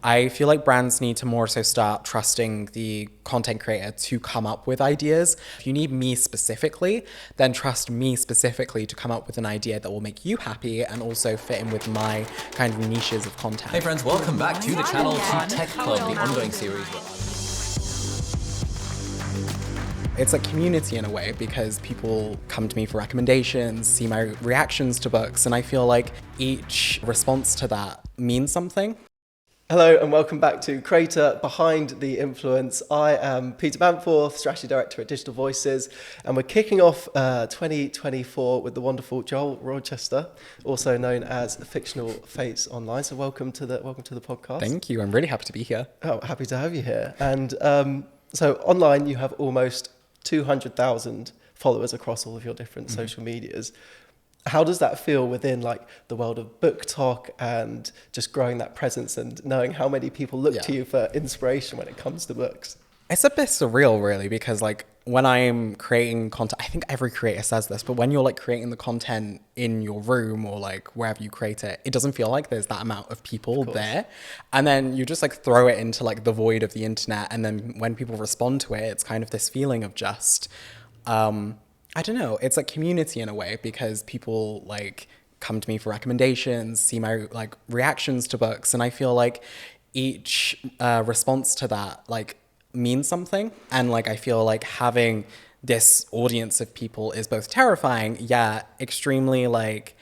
I feel like brands need to more so start trusting the content creator to come up with ideas. If you need me specifically, then trust me specifically to come up with an idea that will make you happy and also fit in with my kind of niches of content. Hey friends, welcome back to the channel, to Tech Club, the ongoing series where It's like community in a way because people come to me for recommendations, see my reactions to books, and I feel like each response to that means something. Hello and welcome back to Creator Behind the Influence. I am Peter Bamforth, Strategy Director at Digital Voices, and we're kicking off 2024 with the wonderful Joel Rochester, also known as Fictional Fates online. So welcome to the podcast. Thank you. I'm really happy to be here. Oh, happy to have you here. And so online you have almost 200,000 followers across all of your different social medias. How does that feel within like the world of BookTok and just growing that presence and knowing how many people look to you for inspiration when it comes to books? It's a bit surreal really because like when I'm creating content, I think every creator says this, but when you're like creating the content in your room or like wherever you create it, it doesn't feel like there's that amount of people there. And then you just like throw it into like the void of the internet. And then when people respond to it, it's kind of this feeling of just, I don't know, it's like community in a way because people like come to me for recommendations, see my like reactions to books. And I feel like each response to that like means something. And like, I feel like having this audience of people is both terrifying, extremely like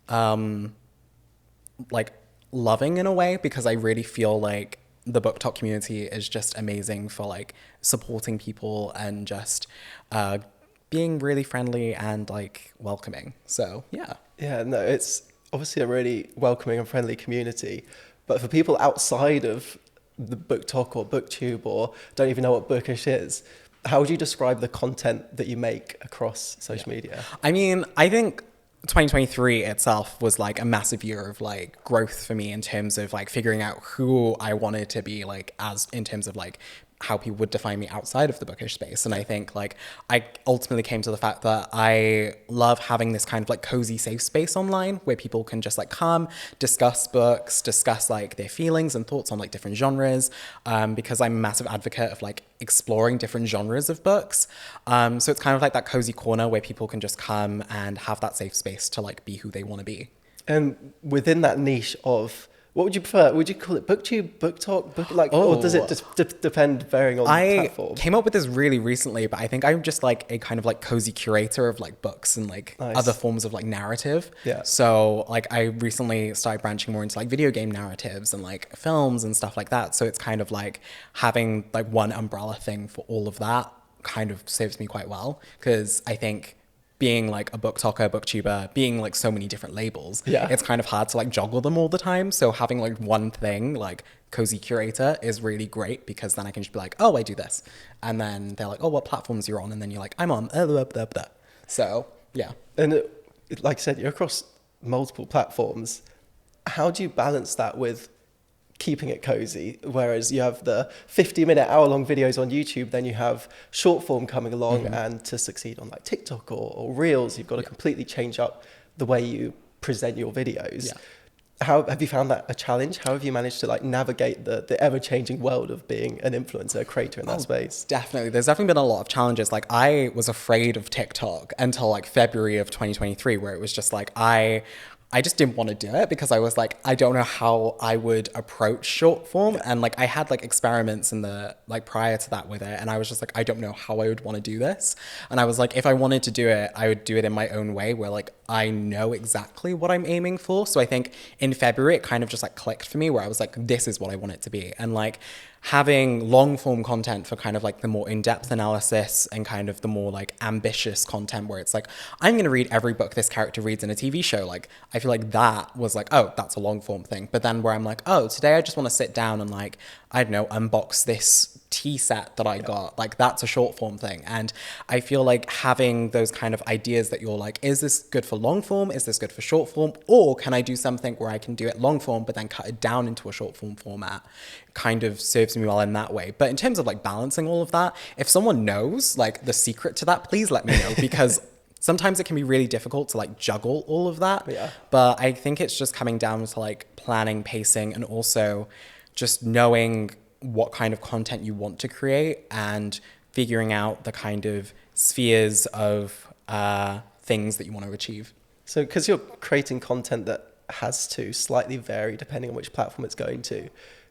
loving in a way, because I really feel like the BookTok community is just amazing for like supporting people and just being really friendly and like welcoming. So yeah, no, it's obviously a really welcoming and friendly community, but for people outside of the BookTok or BookTube or don't even know what Bookish is, how would you describe the content that you make across social media? I mean, I think 2023 itself was like a massive year of like growth for me in terms of like figuring out who I wanted to be like as in terms of like how people would define me outside of the bookish space. And I think like I ultimately came to the fact that I love having this kind of like cozy safe space online where people can just like come discuss books, discuss like their feelings and thoughts on like different genres, because I'm a massive advocate of like exploring different genres of books. So it's kind of like that cozy corner where people can just come and have that safe space to like be who they want to be. And within that niche of, what would you prefer? Would you call it BookTube, BookTok, or does it just depend varying on the platform? I came up with this really recently, but I think I'm just like a kind of like cozy curator of like books and like other forms of like narrative. Yeah. So like I recently started branching more into like video game narratives and like films and stuff like that. So it's kind of like having like one umbrella thing for all of that kind of serves me quite well, because I think being like a BookToker, BookTuber, being like so many different labels, it's kind of hard to like juggle them all the time. So having like one thing like cozy curator is really great, because then I can just be like, oh, I do this. And then they're like, oh, what platforms you're on? And then you're like, I'm on blah, blah, blah, blah. So yeah. And like I said, you're across multiple platforms. How do you balance that with keeping it cozy? Whereas you have the 50-minute, hour-long videos on YouTube, then you have short form coming along, and to succeed on like TikTok or Reels, you've got to completely change up the way you present your videos. How have you found that a challenge? How have you managed to like navigate the ever-changing world of being an influencer, creator in that space? Definitely. There's definitely been a lot of challenges. Like I was afraid of TikTok until like February of 2023, where it was just like, I just didn't want to do it because I was like, I don't know how I would approach short form. And like, I had like experiments in the, like prior to that with it. And I was just like, I don't know how I would want to do this. And I was like, if I wanted to do it, I would do it in my own way where like, I know exactly what I'm aiming for. So I think in February, it kind of just like clicked for me where I was like, this is what I want it to be. And like having long form content for kind of like the more in-depth analysis and kind of the more like ambitious content where it's like, I'm going to read every book this character reads in a TV show. Like, I feel like that was like, oh, that's a long form thing. But then where I'm like, oh, today I just want to sit down and like, I don't know, unbox this tea set that I got. Like that's a short form thing. And I feel like having those kind of ideas that you're like, is this good for long form? Is this good for short form? Or can I do something where I can do it long form, but then cut it down into a short form format? Kind of serves me well in that way. But in terms of like balancing all of that, if someone knows like the secret to that, please let me know, because sometimes it can be really difficult to like juggle all of that. But I think it's just coming down to like planning, pacing, and also just knowing what kind of content you want to create and figuring out the kind of spheres of things that you want to achieve. So because you're creating content that has to slightly vary depending on which platform it's going to,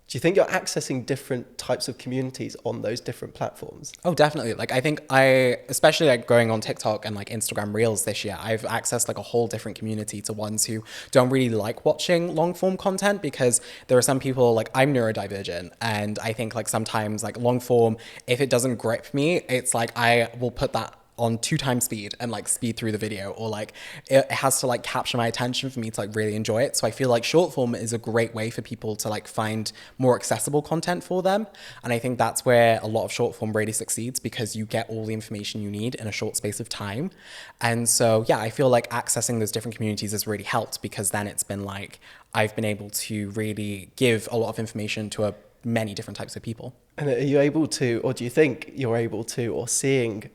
do you think you're accessing different types of communities on those different platforms? Oh, definitely. Like, I think especially like going on TikTok and like Instagram Reels this year, I've accessed like a whole different community to ones who don't really like watching long form content, because there are some people, like I'm neurodivergent, and I think like sometimes like long form, if it doesn't grip me, it's like I will put that on 2x speed and like speed through the video, or like it has to like capture my attention for me to like really enjoy it. So I feel like short form is a great way for people to like find more accessible content for them. And I think that's where a lot of short form really succeeds, because you get all the information you need in a short space of time. And so, yeah, I feel like accessing those different communities has really helped, because then it's been like, I've been able to really give a lot of information to many different types of people. And are you able to, or do you think you're able to, or seeing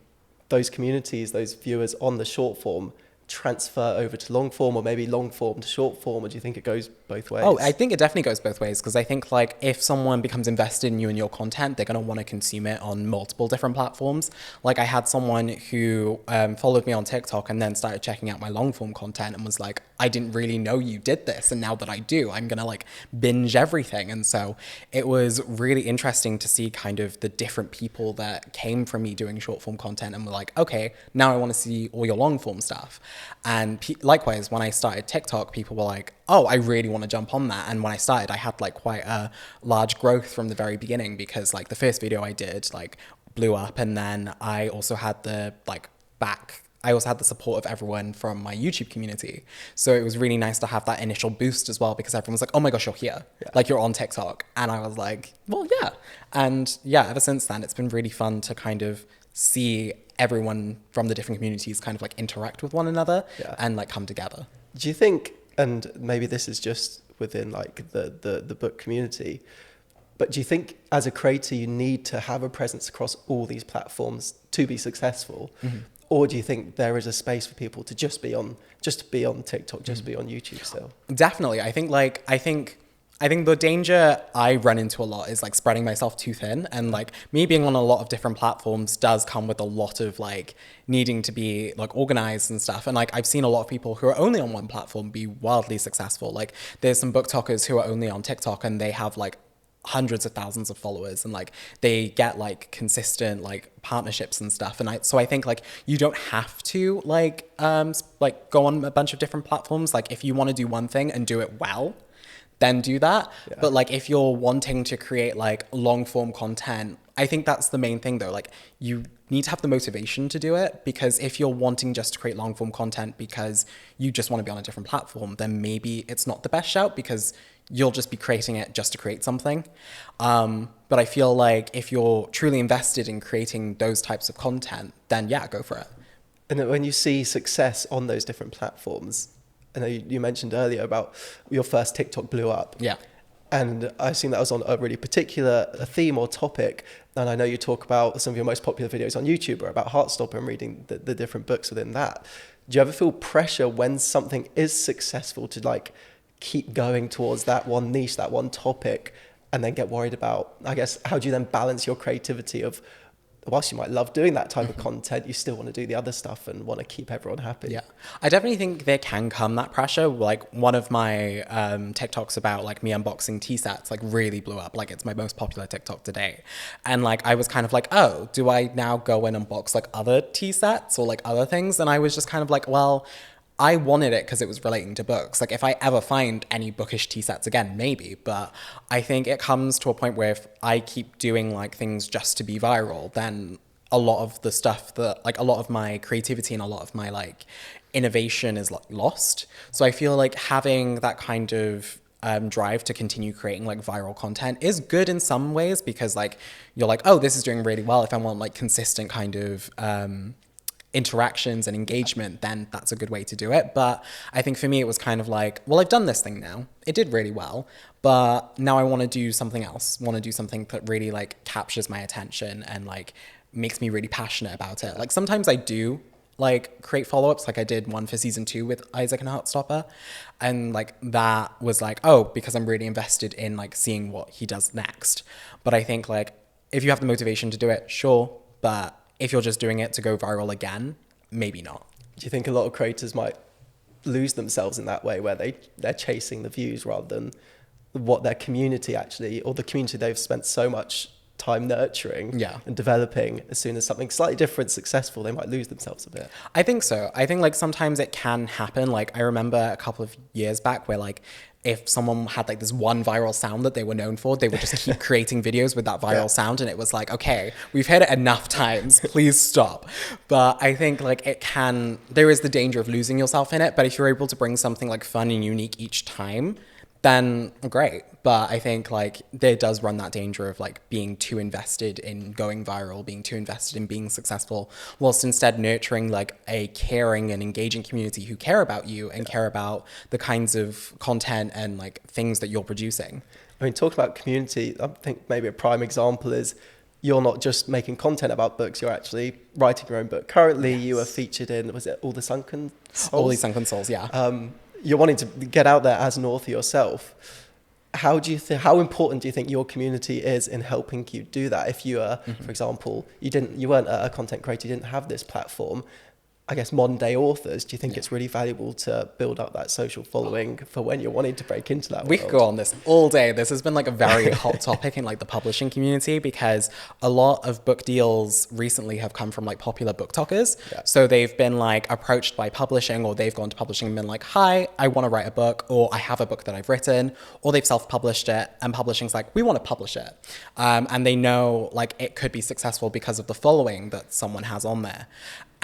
those communities, those viewers on the short form transfer over to long form, or maybe long form to short form, or do you think it goes both ways? Oh, I think it definitely goes both ways, because I think like if someone becomes invested in you and your content, they're going to want to consume it on multiple different platforms. Like I had someone who followed me on TikTok and then started checking out my long form content and was like, I didn't really know you did this, and now that I do, I'm going to like binge everything. And so it was really interesting to see kind of the different people that came from me doing short form content and were like, okay, now I want to see all your long form stuff. And likewise, when I started TikTok, people were like, oh, I really want to jump on that. And when I started, I had like quite a large growth from the very beginning, because like the first video I did like blew up. And then I also had the support of everyone from my YouTube community. So it was really nice to have that initial boost as well, because everyone was like, oh my gosh, you're here. Yeah. Like you're on TikTok. And I was like, well, yeah. And yeah, ever since then, it's been really fun to kind of see everyone from the different communities kind of like interact with one another and like come together. Do you think, and maybe this is just within like the book community, but do you think as a creator you need to have a presence across all these platforms to be successful? Mm-hmm. Or do you think there is a space for people to just be on TikTok, just be on YouTube still? Definitely. I think the danger I run into a lot is like spreading myself too thin, and like me being on a lot of different platforms does come with a lot of like needing to be like organized and stuff. And like I've seen a lot of people who are only on one platform be wildly successful. Like there's some BookTokers who are only on TikTok and they have like hundreds of thousands of followers, and like they get like consistent like partnerships and stuff. And so I think like you don't have to like go on a bunch of different platforms. Like if you want to do one thing and do it well, then do that. Yeah. But like if you're wanting to create like long form content, I think that's the main thing though. Like you need to have the motivation to do it, because if you're wanting just to create long form content because you just want to be on a different platform, then maybe it's not the best shout, because you'll just be creating it just to create something. But I feel like if you're truly invested in creating those types of content, then yeah, go for it. And when you see success on those different platforms, I know you mentioned earlier about your first TikTok blew up. Yeah. And I assume that was on a really particular theme or topic. And I know you talk about some of your most popular videos on YouTube are about Heartstopper and reading the different books within that. Do you ever feel pressure when something is successful to like keep going towards that one niche, that one topic, and then get worried about, I guess, how do you then balance your creativity of, whilst you might love doing that type of content, you still want to do the other stuff and want to keep everyone happy? Yeah, I definitely think there can come that pressure. Like one of my TikToks about like me unboxing tea sets like really blew up. Like it's my most popular TikTok today. And like I was kind of like, oh, do I now go and unbox like other tea sets or like other things? And I was just kind of like, well, I wanted it because it was relating to books. Like if I ever find any bookish tea sets again, maybe, but I think it comes to a point where if I keep doing like things just to be viral, then a lot of the stuff that like a lot of my creativity and a lot of my like innovation is like lost. So I feel like having that kind of drive to continue creating like viral content is good in some ways, because like you're like, oh, this is doing really well. If I want like consistent kind of interactions and engagement, then that's a good way to do it. But I think for me it was kind of like, well, I've done this thing now, it did really well, but now I want to do something else, want to do something that really like captures my attention and like makes me really passionate about it. Like sometimes I do like create follow-ups. Like I did one for season 2 with Isaac and Heartstopper, and like that was like, oh, because I'm really invested in like seeing what he does next. But I think like if you have the motivation to do it, sure, but if you're just doing it to go viral again, maybe not. Do you think a lot of creators might lose themselves in that way, where they're chasing the views rather than what their community actually, or the community they've spent so much time nurturing and developing, as soon as something slightly different successful, they might lose themselves a bit? I think so. I think like sometimes it can happen. Like I remember a couple of years back where like if someone had like this one viral sound that they were known for, they would just keep creating videos with that viral sound, and it was like, okay, we've heard it enough times, please stop. But I think like there is the danger of losing yourself in it, but if you're able to bring something like fun and unique each time, then great. But I think like there does run that danger of like being too invested in going viral, being too invested in being successful, whilst instead nurturing like a caring and engaging community who care about you and care about the kinds of content and like things that you're producing. I mean, talking about community, I think maybe a prime example is you're not just making content about books, you're actually writing your own book. Currently, you are featured in, was it All the Sunken Souls? All the Sunken Souls, yeah. You're wanting to get out there as an author yourself. How important do you think your community is in helping you do that? If you are, for example, you weren't a content creator, you didn't have this platform, I guess modern day authors, do you think it's really valuable to build up that social following for when you're wanting to break into that world? We could go on this all day. This has been like a very hot topic in like the publishing community, because a lot of book deals recently have come from like popular BookTokers. Yeah. So they've been like approached by publishing, or they've gone to publishing and been like, hi, I want to write a book, or I have a book that I've written, or they've self-published it, and publishing's like, we want to publish it. And they know like it could be successful because of the following that someone has on there.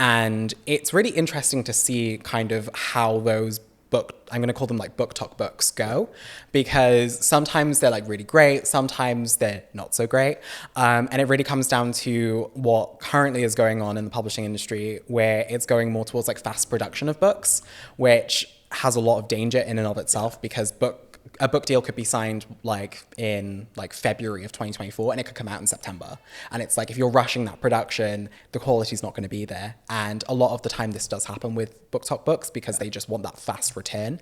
And it's really interesting to see kind of how those I'm going to call them like BookTok books go, because sometimes they're like really great, sometimes they're not so great. And it really comes down to what currently is going on in the publishing industry, where it's going more towards like fast production of books, which has a lot of danger in and of itself, because a book deal could be signed like in like February of 2024 and it could come out in September. And it's like, if you're rushing that production, the quality's not going to be there. And a lot of the time this does happen with BookTok books, because they just want that fast return.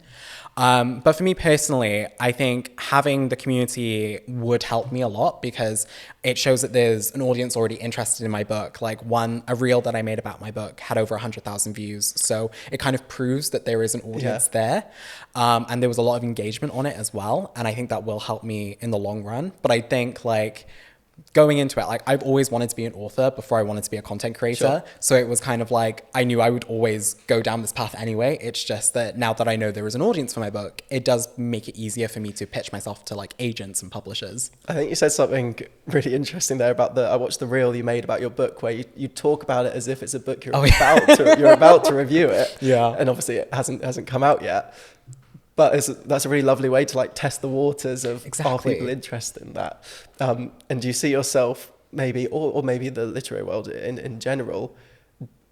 But for me personally, I think having the community would help me a lot, because it shows that there's an audience already interested in my book. Like a reel that I made about my book had over 100,000 views. So it kind of proves that there is an audience there. And there was a lot of engagement on it as well. And I think that will help me in the long run. But I think like going into it, like I've always wanted to be an author before I wanted to be a content creator. Sure. So it was kind of like, I knew I would always go down this path anyway. It's just that now that I know there is an audience for my book, it does make it easier for me to pitch myself to like agents and publishers. I think you said something really interesting there about I watched the reel you made about your book, where you talk about it as if it's a book you're about to review it. Yeah. And obviously it hasn't come out yet. But that's a really lovely way to like test the waters of, are people interested in that? And do you see yourself maybe, or maybe the literary world in general,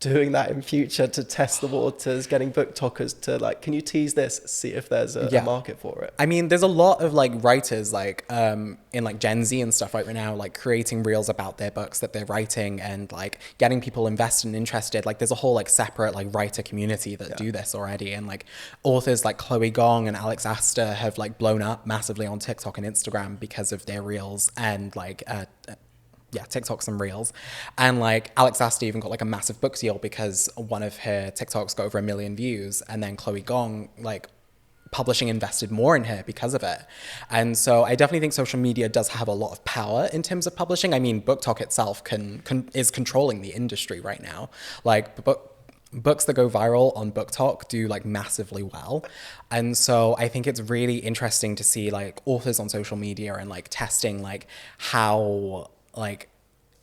doing that in future to test the waters, getting BookTokers to like, can you tease this, see if there's a market for it? I mean, there's a lot of like writers like in like Gen Z and stuff right now, like creating reels about their books that they're writing and like getting people invested and interested. Like there's a whole like separate like writer community that do this already. And like authors like Chloe Gong and Alex Aster have like blown up massively on TikTok and Instagram because of their reels and like TikToks and reels. And like Alex Aster even got like a massive book deal because one of her TikToks got over 1 million views, and then Chloe Gong, like publishing invested more in her because of it. And so I definitely think social media does have a lot of power in terms of publishing. I mean, BookTok itself is controlling the industry right now. Like books that go viral on BookTok do like massively well. And so I think it's really interesting to see like authors on social media and like testing like how, like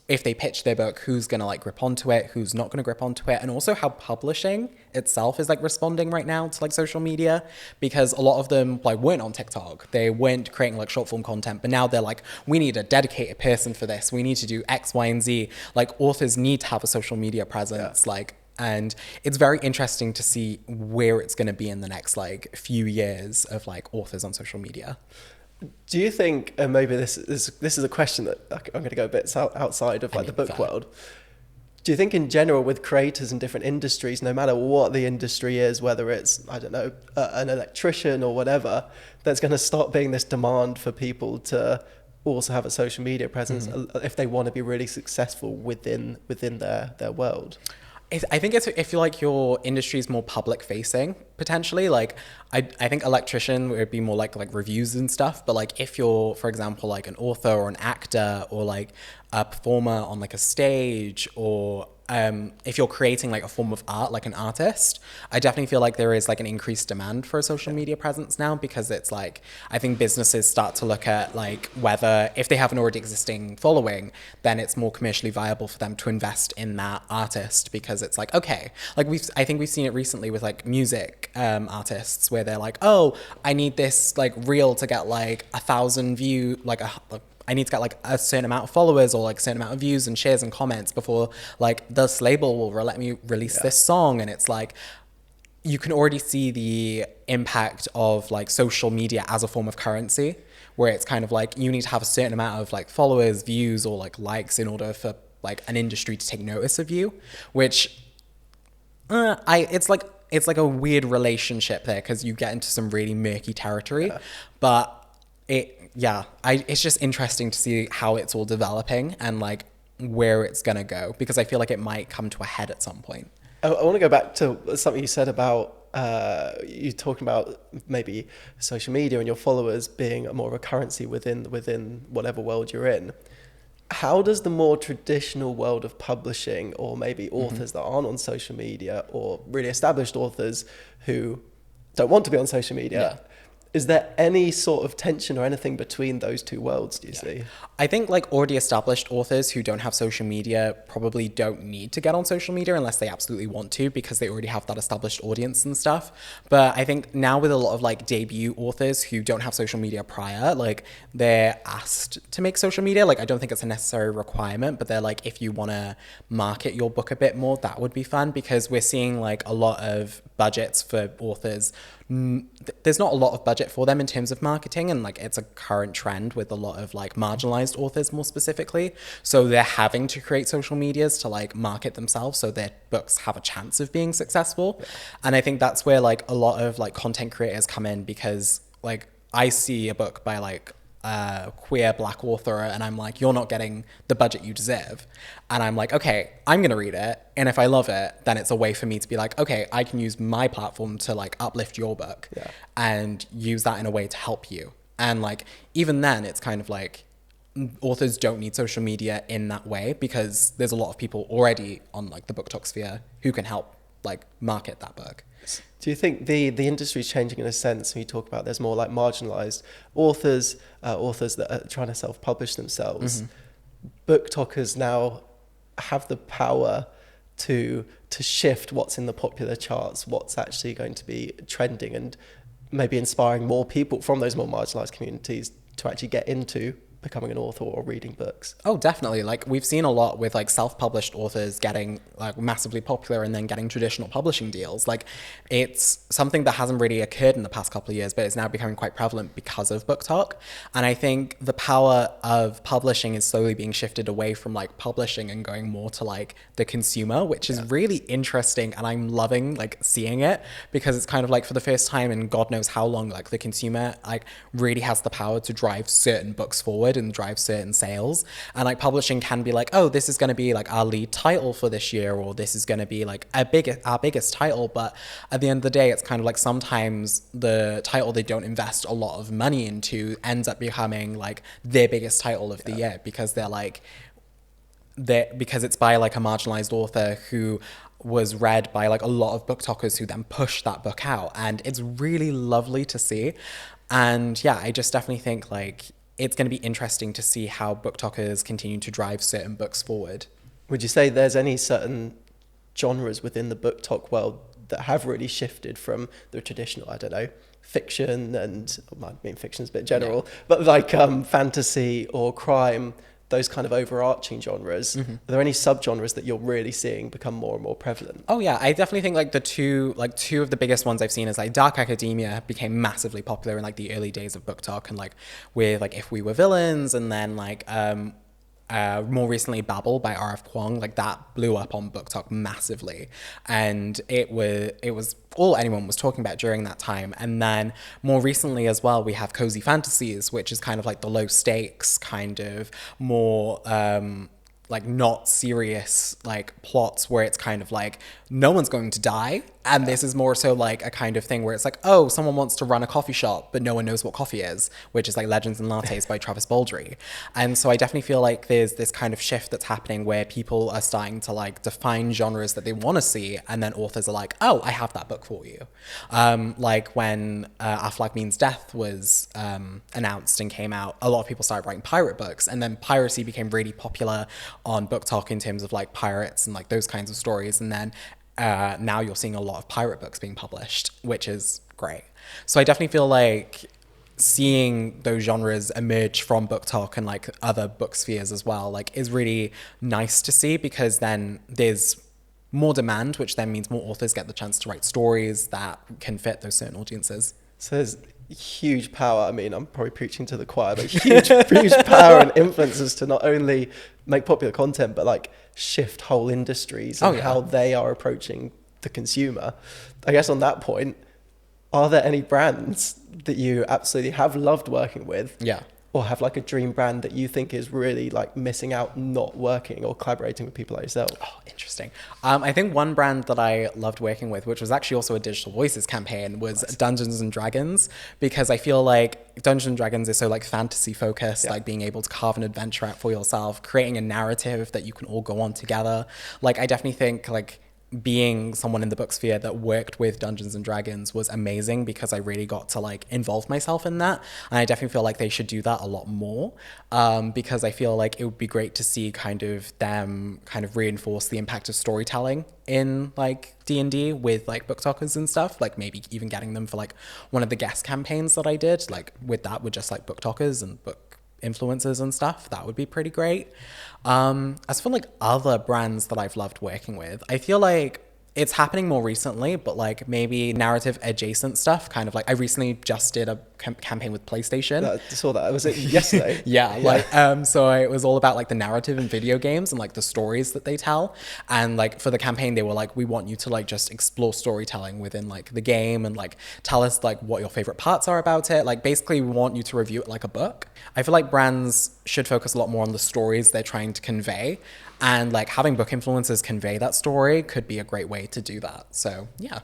if they pitch their book, who's going to like grip onto it, who's not going to grip onto it, and also how publishing itself is like responding right now to like social media, because a lot of them like weren't on TikTok, they weren't creating like short form content, but now they're like, we need a dedicated person for this, we need to do X, Y, and Z. Like authors need to have a social media presence, and it's very interesting to see where it's going to be in the next like few years of like authors on social media. Do you think, and maybe this is a question that I'm going to go a bit outside of like the book world, Do you think in general with creators in different industries, no matter what the industry is, whether it's, I don't know, an electrician or whatever, there's going to start being this demand for people to also have a social media presence if they want to be really successful within their world? I think it's if like your industry is more public facing potentially. Like I think electrician would be more like reviews and stuff. But like if you're, for example, like an author or an actor or like a performer on like a stage, or if you're creating like a form of art, like an artist, I definitely feel like there is like an increased demand for a social media presence now, because it's like, I think businesses start to look at like whether if they have an already existing following, then it's more commercially viable for them to invest in that artist, because it's like, okay, like I think we've seen it recently with like music artists where they're like, oh, I need this like reel to get like 1,000 views, I need to get like a certain amount of followers or like a certain amount of views and shares and comments before like this label will let me release this song. And it's like, you can already see the impact of like social media as a form of currency, where it's kind of like you need to have a certain amount of like followers, views, or like likes in order for like an industry to take notice of you, which it's like a weird relationship there, because you get into some really murky territory. But it's just interesting to see how it's all developing and like where it's gonna go, because I feel like it might come to a head at some point. I want to go back to something you said about you talking about maybe social media and your followers being more of a currency within whatever world you're in. How does the more traditional world of publishing, or maybe authors that aren't on social media, or really established authors who don't want to be on social media, is there any sort of tension or anything between those two worlds, do you see? I think like already established authors who don't have social media probably don't need to get on social media unless they absolutely want to, because they already have that established audience and stuff. But I think now with a lot of like debut authors who don't have social media prior, like they're asked to make social media. Like I don't think it's a necessary requirement, but they're like, if you want to market your book a bit more, that would be fun, because we're seeing like a lot of budgets for authors. There's not a lot of budget for them in terms of marketing, and like it's a current trend with a lot of like marginalized authors more specifically, so they're having to create social medias to like market themselves so their books have a chance of being successful. And I think that's where like a lot of like content creators come in, because like I see a book by like a queer black author and I'm like, you're not getting the budget you deserve, and I'm like, okay, I'm gonna read it, and if I love it, then it's a way for me to be like, okay, I can use my platform to like uplift your book and use that in a way to help you. And like even then it's kind of like authors don't need social media in that way, because there's a lot of people already on like the BookTok sphere who can help like market that book. Do you think the industry is changing in a sense when you talk about there's more like marginalized authors, authors that are trying to self-publish themselves? BookTokers now have the power to shift what's in the popular charts, what's actually going to be trending, and maybe inspiring more people from those more marginalized communities to actually get into becoming an author or reading books. Oh, definitely. Like we've seen a lot with like self-published authors getting like massively popular and then getting traditional publishing deals. Like it's something that hasn't really occurred in the past couple of years, but it's now becoming quite prevalent because of BookTok. And I think the power of publishing is slowly being shifted away from like publishing and going more to like the consumer, which is really interesting. And I'm loving like seeing it, because it's kind of like for the first time in God knows how long, like the consumer like really has the power to drive certain books forward and drive certain sales. And like publishing can be like, oh, this is going to be like our lead title for this year, or this is going to be like our biggest title. But at the end of the day, it's kind of like sometimes the title they don't invest a lot of money into ends up becoming like their biggest title of the year, because because it's by like a marginalized author who was read by like a lot of BookTokers who then push that book out. And it's really lovely to see. And yeah, I just definitely think like it's going to be interesting to see how BookTokers continue to drive certain books forward. Would you say there's any certain genres within the BookTok world that have really shifted from the traditional, I don't know, fiction, and I mean fiction's a bit general, but like fantasy or crime, those kind of overarching genres? Are there any subgenres that you're really seeing become more and more prevalent? Oh yeah, I definitely think like two of the biggest ones I've seen is like dark academia became massively popular in like the early days of BookTok, and like with like If We Were Villains, and then like more recently Babel by R.F. Kuang, like that blew up on BookTok massively, and it was all anyone was talking about during that time. And then more recently as well, we have Cozy Fantasies, which is kind of like the low stakes kind of more like not serious like plots where it's kind of like no one's going to die, and this is more so like a kind of thing where it's like, oh, someone wants to run a coffee shop but no one knows what coffee is, which is like Legends and Lattes by Travis Baldry. And so I definitely feel like there's this kind of shift that's happening where people are starting to like define genres that they want to see, and then authors are like, oh, I have that book for you. Like when Our Flag Means Death was announced and came out, a lot of people started writing pirate books, and then piracy became really popular on BookTok in terms of like pirates and like those kinds of stories. And then now you're seeing a lot of pirate books being published, which is great. So I definitely feel like seeing those genres emerge from BookTok and like other book spheres as well, like is really nice to see, because then there's more demand, which then means more authors get the chance to write stories that can fit those certain audiences. So there's huge power. I mean, I'm probably preaching to the choir, but huge power and influences to not only make popular content, but like shift whole industries and how they are approaching the consumer. I guess on that point, are there any brands that you absolutely have loved working with? Yeah. Or have like a dream brand that you think is really like missing out, not working or collaborating with people like yourself? Oh, interesting. I think one brand that I loved working with, which was actually also a Digital Voices campaign, was Dungeons and Dragons, because I feel like Dungeons and Dragons is so like fantasy focused, like being able to carve an adventure out for yourself, creating a narrative that you can all go on together. Like I definitely think like being someone in the book sphere that worked with Dungeons and Dragons was amazing, because I really got to like involve myself in that. And I definitely feel like they should do that a lot more, because I feel like it would be great to see kind of them kind of reinforce the impact of storytelling in like D&D with like BookTokers and stuff, like maybe even getting them for like one of the guest campaigns that I did, like with just like BookTokers and book influencers and stuff. That would be pretty great. As for like other brands that I've loved working with, I feel like it's happening more recently, but like maybe narrative adjacent stuff, kind of like I recently just did a campaign with PlayStation. I saw that. Was it yesterday? Yeah. So it was all about like the narrative in video games and like the stories that they tell. And like for the campaign, they were like, we want you to like just explore storytelling within like the game and like tell us like what your favorite parts are about it. Like basically we want you to review it like a book. I feel like brands should focus a lot more on the stories they're trying to convey, and like having book influencers convey that story could be a great way to do that. So yeah.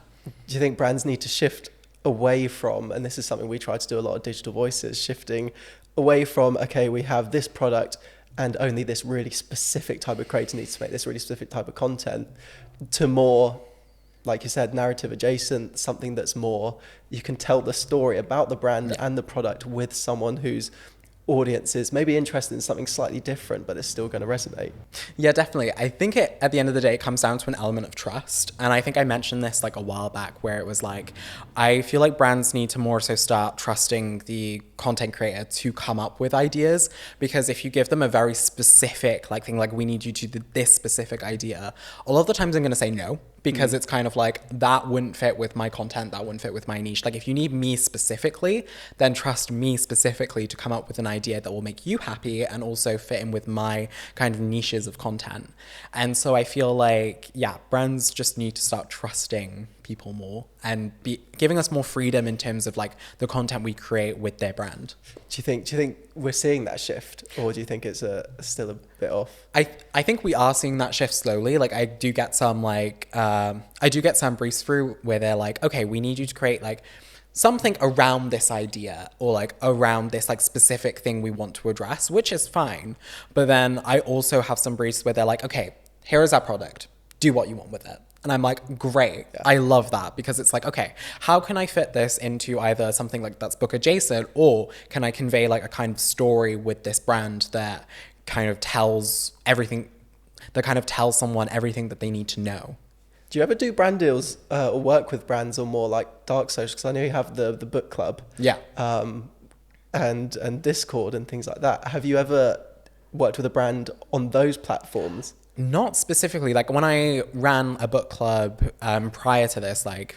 Do you think brands need to shift away from, and this is something we try to do a lot of Digital Voices, shifting away from, okay, we have this product and only this really specific type of creator needs to make this really specific type of content, to more, like you said, narrative adjacent, something that's more, you can tell the story about the brand and the product with someone whose audience is maybe interested in something slightly different, but it's still going to resonate. Yeah, definitely. I think at the end of the day, it comes down to an element of trust. And I think I mentioned this like a while back, where it was like, I feel like brands need to more so start trusting the content creator to come up with ideas, because if you give them a very specific like thing, like we need you to do this specific idea, a lot of the times I'm going to say no, because it's kind of like, that wouldn't fit with my content, that wouldn't fit with my niche. Like if you need me specifically, then trust me specifically to come up with an idea that will make you happy and also fit in with my kind of niches of content. And so I feel like, yeah, brands just need to start trusting people more and be giving us more freedom in terms of like the content we create with their brand. Do you think we're seeing that shift, or do you think it's still a bit off? I think we are seeing that shift slowly. Like I do get some briefs through where they're like, okay, we need you to create like something around this idea, or like around this like specific thing we want to address, which is fine. But then I also have some briefs where they're like, okay, here is our product, do what you want with it. And I'm like, great, I love that, because it's like, okay, how can I fit this into either something like that's book adjacent, or can I convey like a kind of story with this brand that kind of tells someone everything that they need to know. Do you ever do brand deals or work with brands on more like dark social? Because I know you have the book club, and Discord and things like that. Have you ever worked with a brand on those platforms? Not specifically. Like when I ran a book club prior to this, like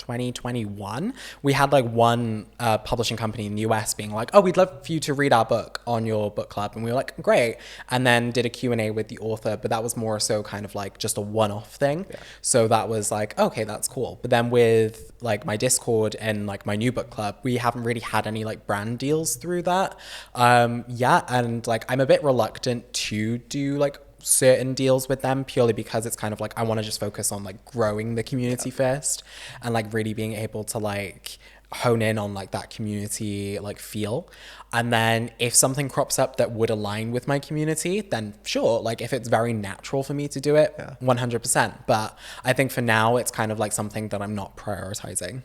2021, we had like one publishing company in the US being like, oh, we'd love for you to read our book on your book club. And we were like, great. And then did a Q&A with the author, but that was more so kind of like just a one-off thing. Yeah. So that was like, okay, that's cool. But then with like my Discord and like my new book club, we haven't really had any like brand deals through that. And like I'm a bit reluctant to do like certain deals with them purely because it's kind of like I want to just focus on like growing the community first and like really being able to like hone in on like that community like feel. And then if something crops up that would align with my community, then sure, like if it's very natural for me to do it, 100%. But I think for now it's kind of like something that I'm not prioritizing.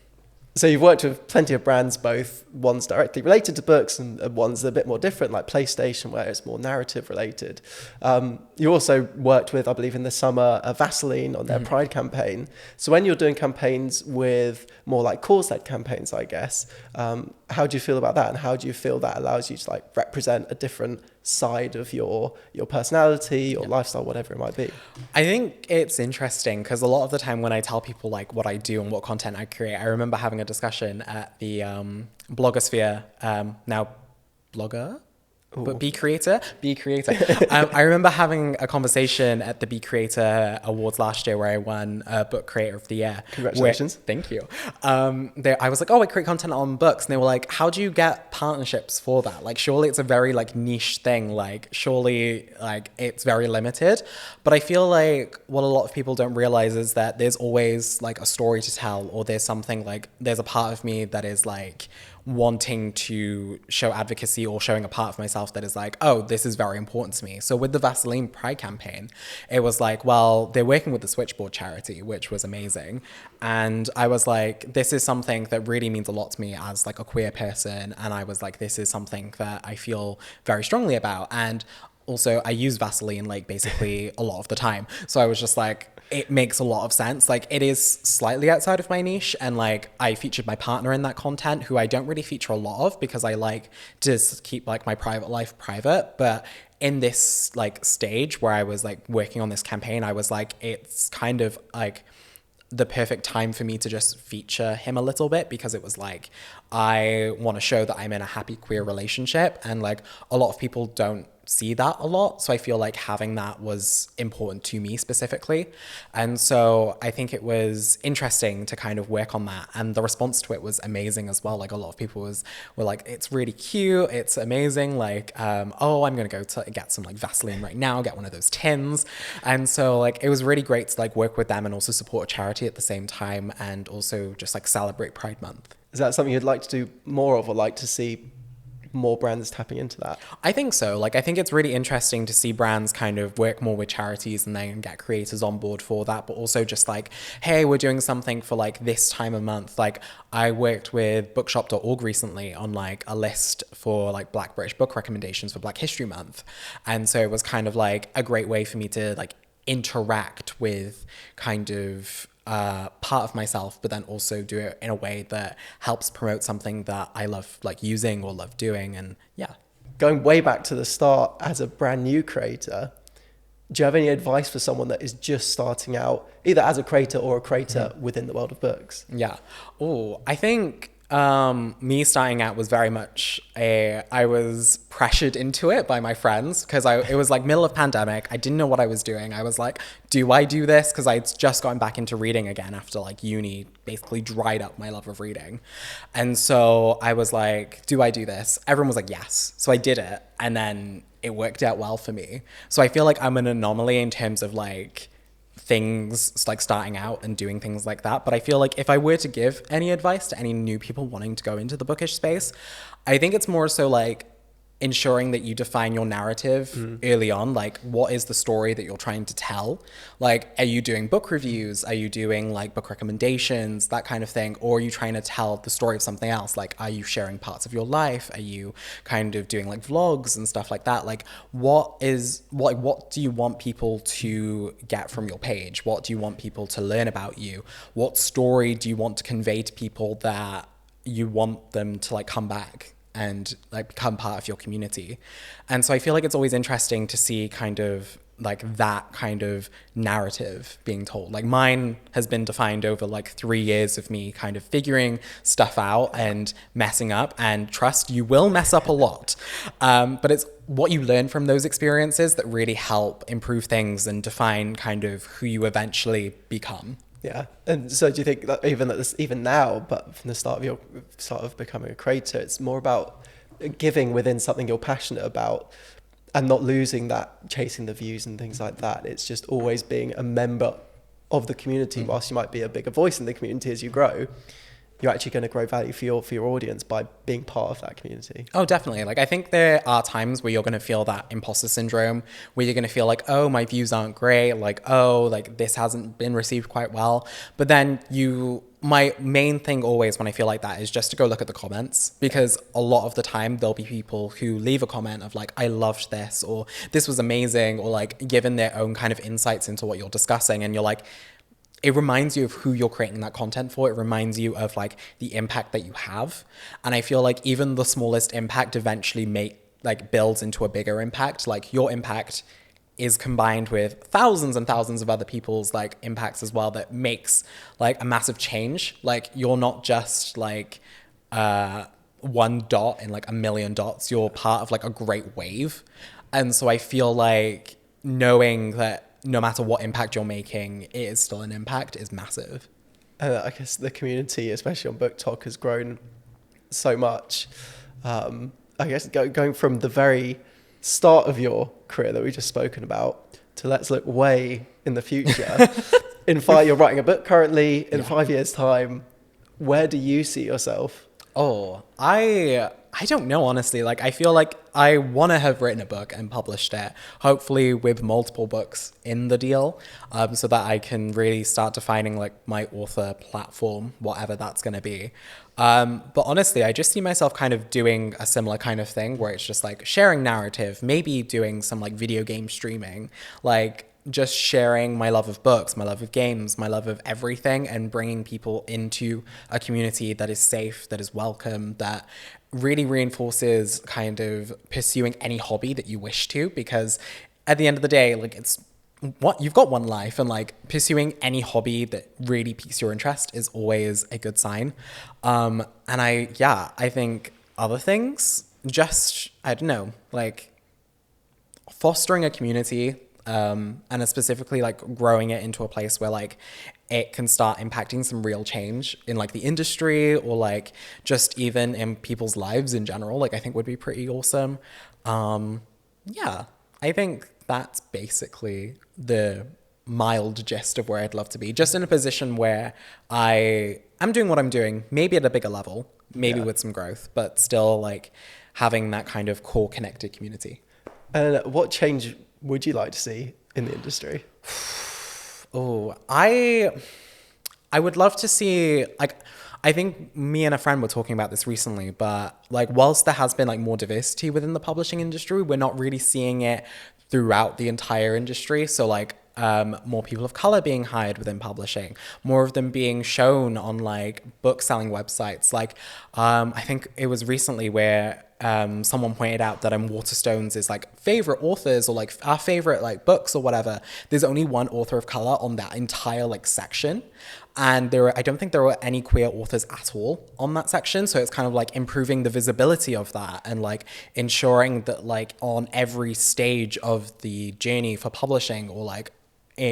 So you've worked with plenty of brands, both ones directly related to books and ones that are a bit more different, like PlayStation, where it's more narrative related. You also worked with, I believe in the summer, Vaseline on their Pride campaign. So when you're doing campaigns with more like cause-led campaigns, I guess, how do you feel about that? And how do you feel that allows you to like represent a different side of your personality or lifestyle, whatever it might be? I think it's interesting because a lot of the time when I tell people like what I do and what content I create, I remember having a discussion at the blogosphere, now blogger, but Be Creator. I remember having a conversation at the Be Creator Awards last year where I won Book Creator of the Year. Congratulations. Thank you. I was like, oh, I create content on books. And they were like, how do you get partnerships for that? Like, surely it's a very like niche thing. Like, surely like it's very limited. But I feel like what a lot of people don't realize is that there's always like a story to tell, or there's something like, there's a part of me that is like wanting to show advocacy or showing a part of myself that is like, oh, this is very important to me. So with the Vaseline Pride campaign, it was like, well, they're working with the Switchboard charity, which was amazing. And I was like, this is something that really means a lot to me as like a queer person. And I was like, this is something that I feel very strongly about. And also I use Vaseline like basically a lot of the time. So I was just like, it makes a lot of sense. Like it is slightly outside of my niche, and like I featured my partner in that content, who I don't really feature a lot of because I like to keep like my private life private. But in this like stage where I was like working on this campaign, I was like, it's kind of like the perfect time for me to just feature him a little bit, because it was like, I want to show that I'm in a happy queer relationship, and like a lot of people don't see that a lot. So I feel like having that was important to me specifically. And so I think it was interesting to kind of work on that. And the response to it was amazing as well. Like a lot of people were like, it's really cute. It's amazing. Like, oh, I'm going to go to get some like Vaseline right now, get one of those tins. And so like, it was really great to like work with them and also support a charity at the same time. And also just like celebrate Pride Month. Is that something you'd like to do more of, or like to see more brands tapping into that? I think so. Like, I think it's really interesting to see brands kind of work more with charities and then get creators on board for that, but also just like, hey, we're doing something for like this time of month. Like I worked with bookshop.org recently on like a list for like Black British book recommendations for Black History Month. And so it was kind of like a great way for me to like interact with kind of part of myself, but then also do it in a way that helps promote something that I love like using or love doing. And yeah. Going way back to the start as a brand new creator, do you have any advice for someone that is just starting out, either as a creator or a creator within the world of books? Yeah. Oh, I think me starting out was very much I was pressured into it by my friends, because it was like middle of pandemic. I didn't know what I was doing. I was like, do I do this? Because I'd just gotten back into reading again after like uni basically dried up my love of reading. And so I was like, do I do this? Everyone was like, yes. So I did it, and then it worked out well for me. So I feel like I'm an anomaly in terms of like things like starting out and doing things like that. But I feel like if I were to give any advice to any new people wanting to go into the bookish space, I think it's more so like ensuring that you define your narrative early on. Like, what is the story that you're trying to tell? Like, are you doing book reviews? Are you doing like book recommendations, that kind of thing? Or are you trying to tell the story of something else? Like, are you sharing parts of your life? Are you kind of doing like vlogs and stuff like that? Like, what do you want people to get from your page? What do you want people to learn about you? What story do you want to convey to people that you want them to like come back and like become part of your community? And so I feel like it's always interesting to see kind of like that kind of narrative being told. Like mine has been defined over like 3 years of me kind of figuring stuff out and messing up, and trust, you will mess up a lot. But it's what you learn from those experiences that really help improve things and define kind of who you eventually become. Yeah. And so do you think that even now, but from the start of your sort of becoming a creator, it's more about giving within something you're passionate about and not losing that, chasing the views and things like that? It's just always being a member of the community. Whilst you might be a bigger voice in the community as you grow, you're actually going to grow value for your audience by being part of that community. Oh, definitely. Like, I think there are times where you're going to feel that imposter syndrome, where you're going to feel like, oh, my views aren't great. Like, oh, like this hasn't been received quite well. But then my main thing always when I feel like that is just to go look at the comments, because a lot of the time there'll be people who leave a comment of like, I loved this, or this was amazing, or like given their own kind of insights into what you're discussing. And you're like, it reminds you of who you're creating that content for. It reminds you of like the impact that you have. And I feel like even the smallest impact eventually builds into a bigger impact. Like your impact is combined with thousands and thousands of other people's like impacts as well, that makes like a massive change. Like you're not just like one dot in like a million dots. You're part of like a great wave. And so I feel like knowing that no matter what impact you're making, it is still an impact is massive. I guess the community, especially on BookTok, has grown so much. I guess going from the very start of your career that we just spoken about to let's look way in the future. You're writing a book currently. In 5 years' time, where do you see yourself? Oh, I don't know, honestly. Like, I feel like I want to have written a book and published it, hopefully with multiple books in the deal, so that I can really start defining like my author platform, whatever that's going to be. But honestly, I just see myself kind of doing a similar kind of thing where it's just like sharing narrative, maybe doing some like video game streaming, like just sharing my love of books, my love of games, my love of everything, and bringing people into a community that is safe, that is welcome, that really reinforces kind of pursuing any hobby that you wish to. Because at the end of the day, like you've got one life, and like pursuing any hobby that really piques your interest is always a good sign. And I think other things, just, I don't know, like fostering a community, and specifically like growing it into a place where like it can start impacting some real change in like the industry, or like just even in people's lives in general, like I think would be pretty awesome. I think that's basically the mild gist of where I'd love to be, just in a position where I am doing what I'm doing, maybe at a bigger level, maybe with some growth, but still like having that kind of core connected community. And what change would you like to see in the industry? Oh, I would love to see, like, I think me and a friend were talking about this recently, but like whilst there has been like more diversity within the publishing industry, we're not really seeing it throughout the entire industry. So like more people of color being hired within publishing, more of them being shown on like book selling websites. Like I think it was recently where someone pointed out that Waterstones is like favorite authors, or like our favorite like books or whatever. There's only one author of color on that entire like section. And I don't think there were any queer authors at all on that section. So it's kind of like improving the visibility of that, and like ensuring that like on every stage of the journey for publishing, or like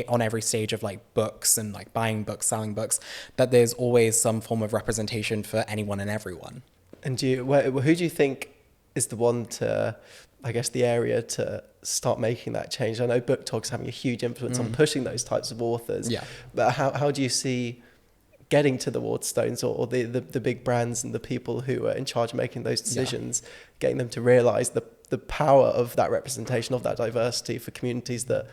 on every stage of like books and like buying books, selling books, that there's always some form of representation for anyone and everyone. And who do you think is the one to, I guess, the area to start making that change? I know BookTok's having a huge influence on pushing those types of authors. Yeah. But how do you see getting to the Waterstones, or the big brands and the people who are in charge of making those decisions, getting them to realise the power of that representation, of that diversity for communities that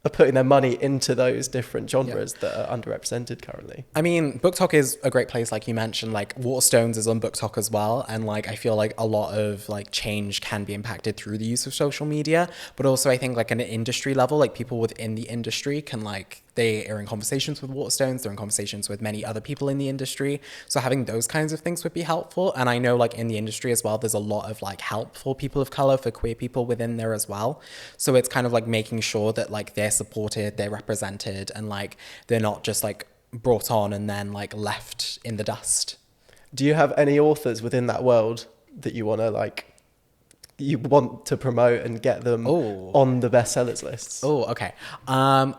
are putting their money into those different genres that are underrepresented currently? I mean, BookTok is a great place, like you mentioned. Like Waterstones is on BookTok as well, and like I feel like a lot of like change can be impacted through the use of social media. But also I think like at an industry level, like people within the industry can like they are in conversations with Waterstones, they're in conversations with many other people in the industry. So having those kinds of things would be helpful. And I know like in the industry as well, there's a lot of like help for people of color, for queer people within there as well. So it's kind of like making sure that like they're supported, they're represented, and like they're not just like brought on and then like left in the dust. Do you have any authors within that world that you want to promote and get them on the bestsellers lists? Oh, okay.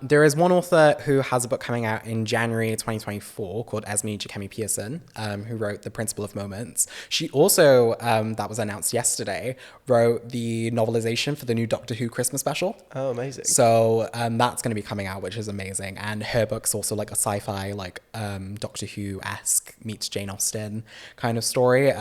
There is one author who has a book coming out in January 2024 called Esme Jacemi Pearson, who wrote The Principle of Moments. She also, that was announced yesterday, wrote the novelization for the new Doctor Who Christmas special. Oh, amazing. So that's going to be coming out, which is amazing. And her book's also like a sci-fi, like Doctor Who-esque meets Jane Austen kind of story.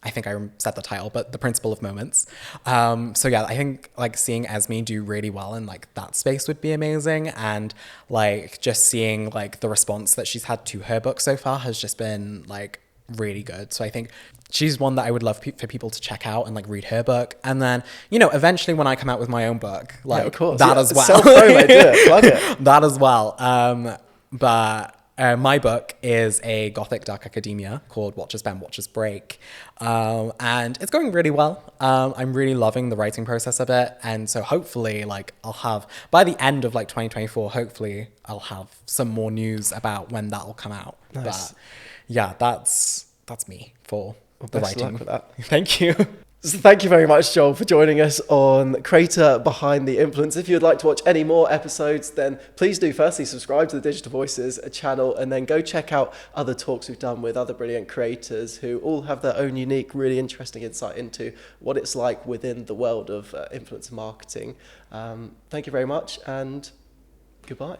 I think I said the title, but The Principle of Moments. So yeah, I think like seeing Esme do really well in like that space would be amazing. And like just seeing like the response that she's had to her book so far has just been like really good. So I think she's one that I would love for people to check out and like read her book. And then, you know, eventually when I come out with my own book, like of course, that as well. Self-promo, do it, plug it. That as well. But my book is a gothic dark academia called Watchers Bend, Watchers Break. And it's going really well. I'm really loving the writing process of it. And so hopefully like I'll have, by the end of like 2024, hopefully I'll have some more news about when that'll come out. Nice. But yeah, that's me for the Best writing. of luck with that. Thank you. So thank you very much, Joel, for joining us on Creator Behind the Influence. If you'd like to watch any more episodes, then please do firstly subscribe to the Digital Voices channel, and then go check out other talks we've done with other brilliant creators who all have their own unique, really interesting insight into what it's like within the world of influencer marketing. Thank you very much, and goodbye.